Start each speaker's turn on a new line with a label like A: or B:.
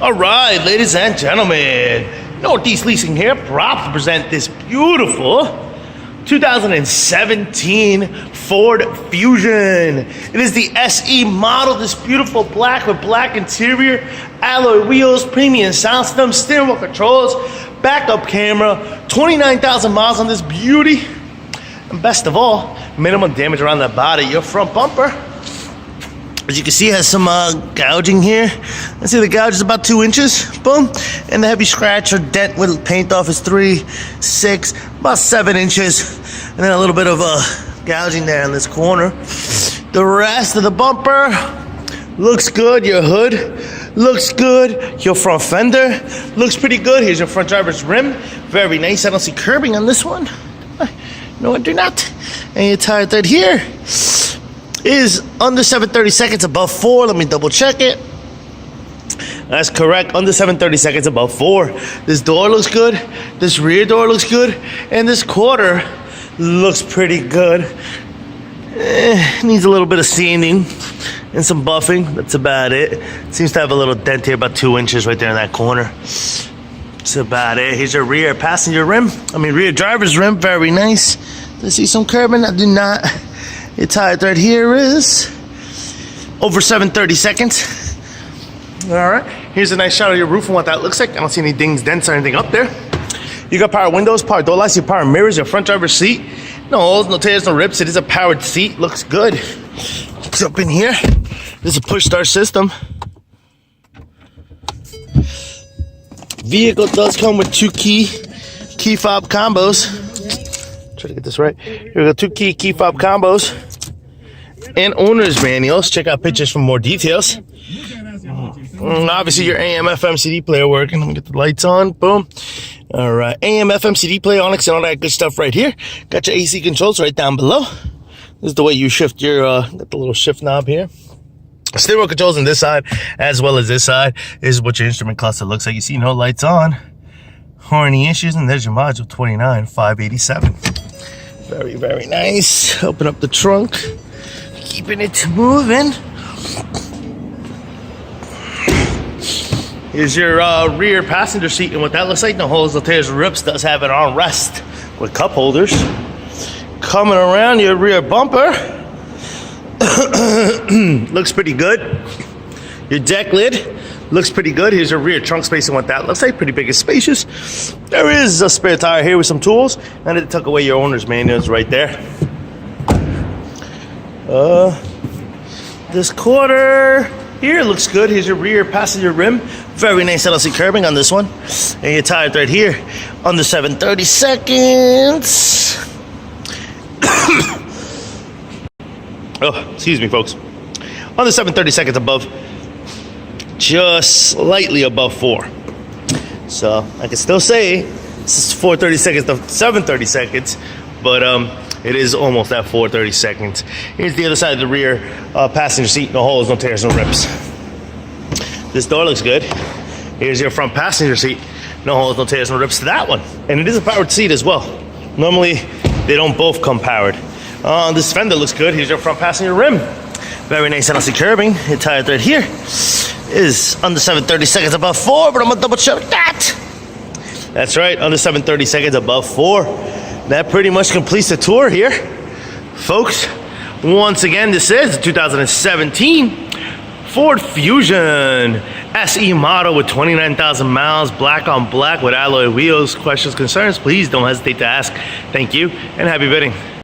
A: All right, ladies and gentlemen, Northeast Leasing here, proud to present this beautiful 2017 Ford Fusion. It is the SE model, this beautiful black with black interior, alloy wheels, premium sound system, steering wheel controls, backup camera, 29,000 miles on this beauty. And best of all, minimum damage around the body. Your front bumper, as you can see, has some gouging here. Let's see, the gouge is about 2 inches, boom. And the heavy scratch or dent with paint off is 3, 6, about 7 inches. And then a little bit of gouging there in this corner. The rest of the bumper looks good. Your hood looks good. Your front fender looks pretty good. Here's your front driver's rim. Very nice. I don't see curbing on this one. No, I do not. And your tire thread here is under 730 seconds, above 4. Let me double check it. That's correct, under 730 seconds, above 4. This door looks good. This rear door looks good. And this quarter looks pretty good. Needs a little bit of sanding and some buffing. That's about it. Seems to have a little dent here, about 2 inches right there in that corner. That's about it. Here's your rear passenger rim. Rear driver's rim. Very nice. Do I see some curbing? I do not. Your tire thread here is over 730 seconds. All right. Here's a nice shot of your roof and what that looks like. I don't see any dings, dents, or anything up there. You got power windows, power door lights, your power mirrors, your front driver's seat. No holes, no tears, no rips. It is a powered seat. Looks good. Looks up in here. This is a push start system. Vehicle does come with 2 key fob combos. Try to get this right. Here we go, 2 key fob combos and owner's manuals. Check out pictures for more details. Obviously your AM FM CD player working. Let me get the lights on. Boom. All right, AM FM CD player, Onyx, and all that good stuff right here. Got your AC controls right down below. This is the way you shift your got the little shift knob here. Steering wheel controls on this side as well as this side. This is what your instrument cluster looks like. You see no lights on or any issues, and there's your module 29587. Very, very nice. Open up the trunk, keeping it moving. Here's your rear passenger seat and what that looks like. No holes, no tears, no rips. Does have an armrest with cup holders. Coming around your rear bumper, looks pretty good. Your deck lid looks pretty good. Here's your rear trunk space and what that looks like. Pretty big and spacious. There is a spare tire here with some tools. And it tuck away your owner's manuals right there. This quarter here looks good. Here's your rear passenger rim. Very nice. I don't see curbing on this one. And your tire thread here under 730 seconds. Oh, excuse me, folks. Under 730 seconds, above, just slightly above 4. So I can still say this is 430 seconds to 730 seconds, but it is almost at 430 seconds. Here's the other side of the rear passenger seat. No holes, no tears, no rips. This door looks good. Here's your front passenger seat. No holes, no tears, no rips to that one. And it is a powered seat as well. Normally, they don't both come powered. This fender looks good. Here's your front passenger rim. Very nice. I don't see curbing. Your tire thread here is under 730 seconds, above 4, but I'm gonna double check that. That's right, under 730 seconds, above 4. That pretty much completes the tour here, folks. Once again, this is the 2017 Ford Fusion SE model with 29,000 miles, black on black with alloy wheels. Questions, concerns, please don't hesitate to ask. Thank you, and happy bidding.